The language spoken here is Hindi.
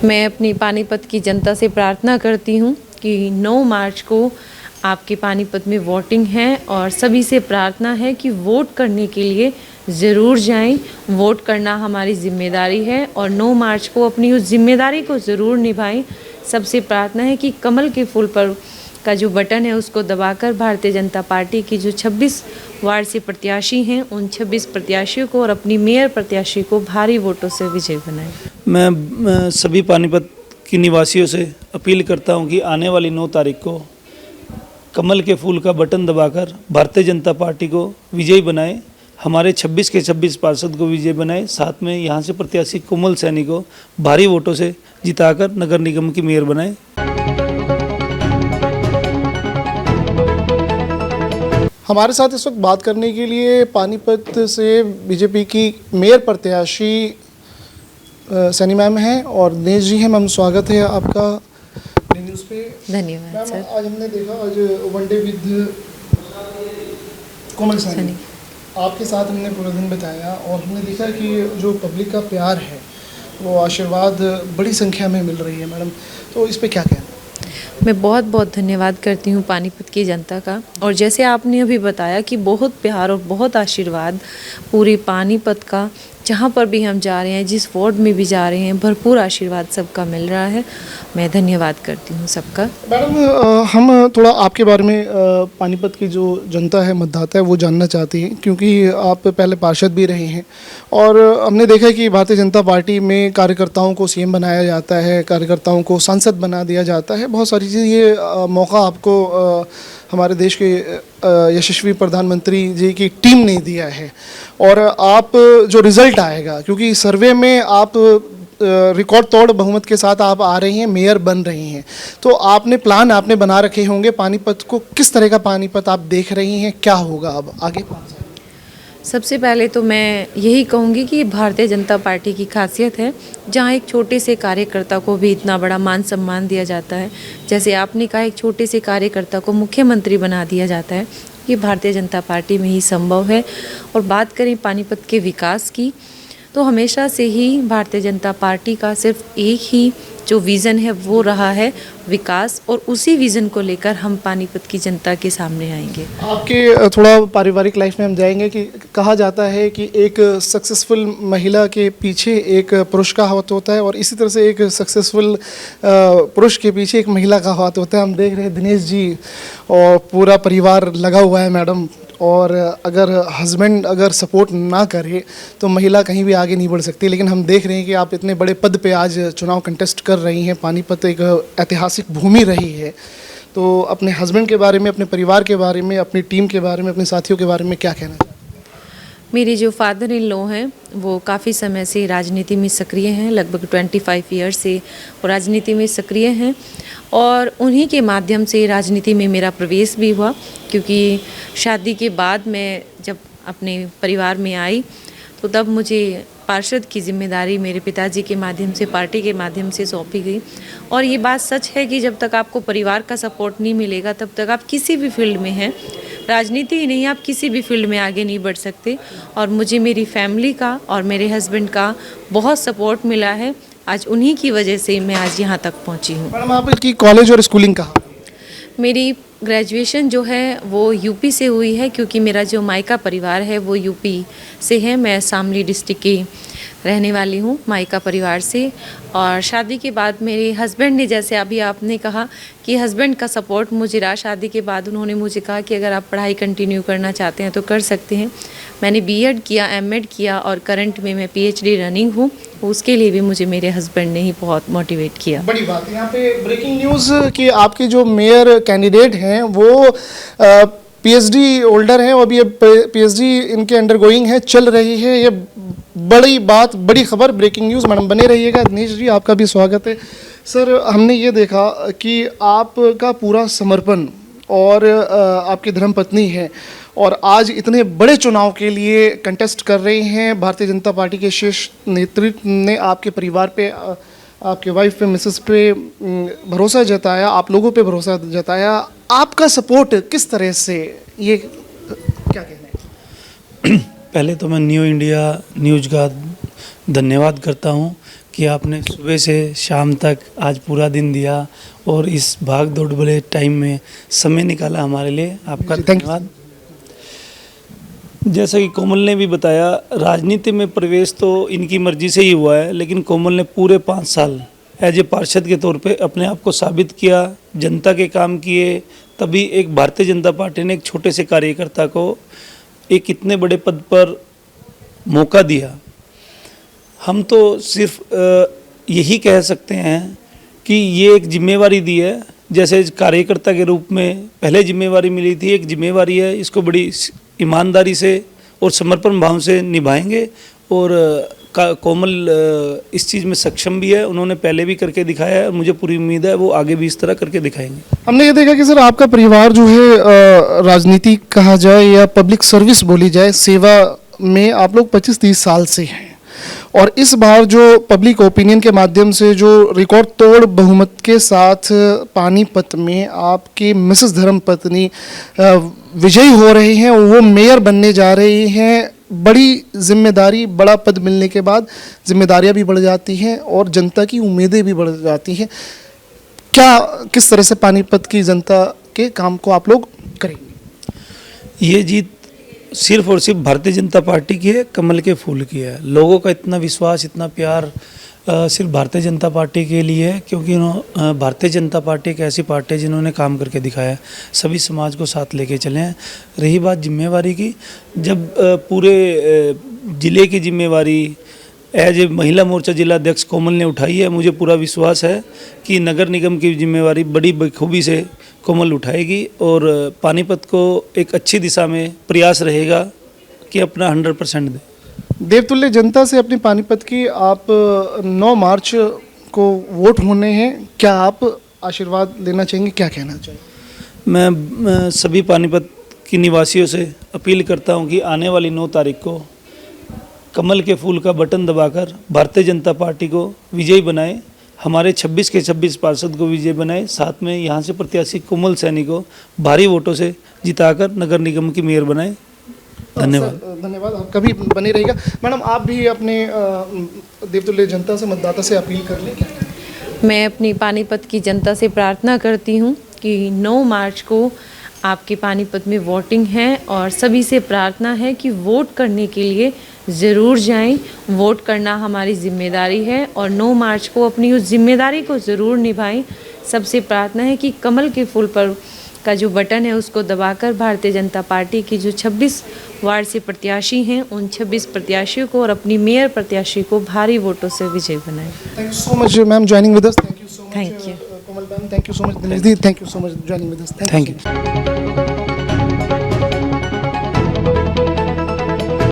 मैं अपनी पानीपत की जनता से प्रार्थना करती हूँ कि 9 मार्च को आपके पानीपत में वोटिंग है और सभी से प्रार्थना है कि वोट करने के लिए ज़रूर जाएं। वोट करना हमारी जिम्मेदारी है और 9 मार्च को अपनी उस जिम्मेदारी को ज़रूर निभाएं। सबसे प्रार्थना है कि कमल के फूल पर का जो बटन है उसको दबाकर भारतीय जनता पार्टी की जो 26 वार्ड से प्रत्याशी हैं उन 26 प्रत्याशियों को और अपनी मेयर प्रत्याशी को भारी वोटों से विजय बनाएं। मैं सभी पानीपत के निवासियों से अपील करता हूं कि आने वाली 9 तारीख को कमल के फूल का बटन दबाकर भारतीय जनता पार्टी को विजयी बनाएं। हमारे 26 के 26 पार्षद को विजय बनाएं। साथ में यहां से प्रत्याशी कोमल सैनी को भारी वोटों से जिताकर नगर निगम की मेयर बनाएं। हमारे साथ इस वक्त बात करने के लिए पानीपत से बीजेपी की मेयर प्रत्याशी सैनी मैम हैं और दिनेश जी हैं। मैम स्वागत है आपका न्यूज़ पे। धन्यवाद सर। आज हमने देखा आज वनडे विद कोमल सैनी आपके साथ हमने पूरा दिन बिताया और हमने देखा कि जो पब्लिक का प्यार है वो आशीर्वाद बड़ी संख्या में मिल रही है मैडम, तो इस पे क्या कहना? मैं बहुत बहुत धन्यवाद करती हूँ पानीपत की जनता का। और जैसे आपने अभी बताया कि बहुत प्यार और बहुत आशीर्वाद पूरे पानीपत का, जहाँ पर भी हम जा रहे हैं, जिस वार्ड में भी जा रहे हैं, भरपूर आशीर्वाद सबका मिल रहा है। मैं धन्यवाद करती हूँ सबका। मैडम हम थोड़ा आपके बारे में पानीपत की जो जनता है, मतदाता है, वो जानना चाहती है क्योंकि आप पहले पार्षद भी रहे हैं और हमने देखा है कि भारतीय जनता पार्टी में कार्यकर्ताओं को सीएम बनाया जाता है, कार्यकर्ताओं को सांसद बना दिया जाता है, बहुत सारी चीज़। ये मौका आपको हमारे देश के यशस्वी प्रधानमंत्री जी की टीम ने दिया है और आप जो रिज़ल्ट आएगा, क्योंकि सर्वे में आप रिकॉर्ड तोड़ बहुमत के साथ आप आ रही हैं, मेयर बन रही हैं, तो आपने प्लान आपने बना रखे होंगे पानीपत को, किस तरह का पानीपत आप देख रही हैं, क्या होगा अब आगे? सबसे पहले तो मैं यही कहूँगी कि भारतीय जनता पार्टी की खासियत है जहाँ एक छोटे से कार्यकर्ता को भी इतना बड़ा मान सम्मान दिया जाता है। जैसे आपने कहा, एक छोटे से कार्यकर्ता को मुख्यमंत्री बना दिया जाता है, ये भारतीय जनता पार्टी में ही संभव है। और बात करें पानीपत के विकास की, तो हमेशा से ही भारतीय जनता पार्टी का सिर्फ एक ही जो विज़न है वो रहा है विकास, और उसी विज़न को लेकर हम पानीपत की जनता के सामने आएंगे। आपके थोड़ा पारिवारिक लाइफ में हम जाएंगे कि कहा जाता है कि एक सक्सेसफुल महिला के पीछे एक पुरुष का हाथ होता है और इसी तरह से एक सक्सेसफुल पुरुष के पीछे एक महिला का हाथ होता है। हम देख रहे हैं दिनेश जी और पूरा परिवार लगा हुआ है मैडम, और अगर हस्बैंड अगर सपोर्ट ना करे तो महिला कहीं भी आगे नहीं बढ़ सकती। लेकिन हम देख रहे हैं कि आप इतने बड़े पद पे आज चुनाव कंटेस्ट कर रही हैं। पानीपत एक ऐतिहासिक भूमि रही है, तो अपने हस्बैंड के बारे में, अपने परिवार के बारे में, अपनी टीम के बारे में, अपने साथियों के बारे में क्या कहना है? मेरे जो फादर इन लॉ हैं वो काफ़ी समय से राजनीति में सक्रिय हैं, लगभग 25 ईयर से वो राजनीति में सक्रिय हैं और उन्हीं के माध्यम से राजनीति में मेरा प्रवेश भी हुआ। क्योंकि शादी के बाद मैं जब अपने परिवार में आई तो तब मुझे पार्षद की जिम्मेदारी मेरे पिताजी के माध्यम से, पार्टी के माध्यम से सौंपी गई। और ये बात सच है कि जब तक आपको परिवार का सपोर्ट नहीं मिलेगा तब तक आप किसी भी फील्ड में हैं, राजनीति ही नहीं, आप किसी भी फील्ड में आगे नहीं बढ़ सकते। और मुझे मेरी फैमिली का और मेरे हस्बैंड का बहुत सपोर्ट मिला है। आज उन्हीं की वजह से मैं आज यहाँ तक पहुँची हूँ। मैडम आपकी कॉलेज और स्कूलिंग कहाँ? मेरी ग्रेजुएशन जो है वो यूपी से हुई है, क्योंकि मेरा जो मायका परिवार है वो यूपी से है। मैं शामली डिस्ट्रिक्ट की रहने वाली हूँ मायका परिवार से। और शादी के बाद मेरे हस्बैंड ने, जैसे अभी आपने कहा कि हस्बैंड का सपोर्ट मुझे रहा, शादी के बाद उन्होंने मुझे कहा कि अगर आप पढ़ाई कंटिन्यू करना चाहते हैं तो कर सकते हैं। मैंने बीएड किया, एमएड किया और करंट में मैं पीएचडी रनिंग हूँ। उसके लिए भी मुझे मेरे हस्बैंड ने ही बहुत मोटिवेट किया। बड़ी बात है। यहाँ पे ब्रेकिंग न्यूज़ कि आपके जो मेयर कैंडिडेट हैं वो पीएचडी होल्डर हैं और अभी पीएचडी इनके अंडरगोइंग है, चल रही है। ये बड़ी बात, बड़ी खबर, ब्रेकिंग न्यूज़। मैडम बने रहिएगा। दिनेश जी आपका भी स्वागत है। सर हमने ये देखा कि आपका पूरा समर्पण और आपकी धर्मपत्नी है और आज इतने बड़े चुनाव के लिए कंटेस्ट कर रही हैं। भारतीय जनता पार्टी के शीर्ष नेतृत्व ने आपके परिवार पे, आपके वाइफ पे, मिसेस पे भरोसा जताया, आप लोगों पे भरोसा जताया। आपका सपोर्ट किस तरह से, ये क्या कहना है? पहले तो मैं न्यू इंडिया न्यूज़ का धन्यवाद करता हूं कि आपने सुबह से शाम तक आज पूरा दिन दिया और इस भाग दौड़ भरे टाइम में समय निकाला हमारे लिए। आपका जी, thank you. धन्यवाद। जैसा कि कोमल ने भी बताया, राजनीति में प्रवेश तो इनकी मर्जी से ही हुआ है, लेकिन कोमल ने पूरे 5 साल एज ए पार्षद के तौर पे अपने आप को साबित किया, जनता के काम किए। तभी एक भारतीय जनता पार्टी ने एक छोटे से कार्यकर्ता को एक इतने बड़े पद पर मौका दिया। हम तो सिर्फ यही कह सकते हैं कि ये एक जिम्मेवारी दी है। जैसे कार्यकर्ता के रूप में पहले जिम्मेवारी मिली थी, एक जिम्मेवारी है, इसको बड़ी ईमानदारी से और समर्पण भाव से निभाएंगे। और कोमल इस चीज़ में सक्षम भी है, उन्होंने पहले भी करके दिखाया है और मुझे पूरी उम्मीद है वो आगे भी इस तरह करके दिखाएंगे। हमने ये देखा कि सर आपका परिवार जो है राजनीति कहा जाए या पब्लिक सर्विस बोली जाए, सेवा में आप लोग 25-30 साल से हैं, और इस बार जो पब्लिक ओपिनियन के माध्यम से जो रिकॉर्ड तोड़ बहुमत के साथ पानीपत में आपकी मिसेस धर्मपत्नी विजयी हो रही हैं, वो मेयर बनने जा रही हैं। बड़ी जिम्मेदारी, बड़ा पद मिलने के बाद जिम्मेदारियां भी बढ़ जाती हैं और जनता की उम्मीदें भी बढ़ जाती हैं। क्या किस तरह से पानीपत की जनता के काम को आप लोग करेंगे? ये जीत सिर्फ और सिर्फ भारतीय जनता पार्टी की है, कमल के फूल की है। लोगों का इतना विश्वास, इतना प्यार सिर्फ भारतीय जनता पार्टी के लिए है, क्योंकि भारतीय जनता पार्टी एक ऐसी पार्टी है जिन्होंने काम करके दिखाया है, सभी समाज को साथ लेके चले हैं। रही बात जिम्मेवारी की, जब पूरे ज़िले की जिम्मेवारी एज ए महिला मोर्चा जिला अध्यक्ष कोमल ने उठाई है, मुझे पूरा विश्वास है कि नगर निगम की जिम्मेवारी बड़ी बखूबी से कोमल उठाएगी और पानीपत को एक अच्छी दिशा में प्रयास रहेगा कि अपना 100% दे। देवतुल्य जनता से अपनी पानीपत की आप 9 मार्च को वोट होने हैं, क्या आप आशीर्वाद लेना चाहेंगे, क्या कहना चाहेंगे? मैं सभी पानीपत की निवासियों से अपील करता हूं कि आने वाली 9 तारीख को कमल के फूल का बटन दबाकर भारतीय जनता पार्टी को विजयी बनाए, हमारे 26 के 26 पार्षद को विजय बनाए, साथ में यहाँ से प्रत्याशी कोमल सैनी को भारी वोटों से जिताकर नगर निगम की मेयर बनाए। धन्यवाद। धन्यवाद, आपका भी बने रहेगा। मैडम, आप भी अपने देवतुल्य जनता से, मतदाता से अपील कर लें। मैं अपनी पानीपत की जनता से प्रार्थना करती हूँ कि 9 मार्च को आपके पानीपत में वोटिंग है और सभी से प्रार्थना है कि वोट करने के लिए ज़रूर जाएं। वोट करना हमारी जिम्मेदारी है और 9 मार्च को अपनी उस जिम्मेदारी को ज़रूर निभाएं। सबसे प्रार्थना है कि कमल के फूल पर का जो बटन है उसको दबाकर भारतीय जनता पार्टी की जो 26 वार्ड से प्रत्याशी हैं, उन 26 प्रत्याशियों को और अपनी मेयर प्रत्याशी को भारी वोटों से विजय बनाएं। Thank you so much ma'am joining with us. Thank you so much. Thank you Komal ma'am, thank you so much. Dinesh ji, thank you so much joining with us. Thank you.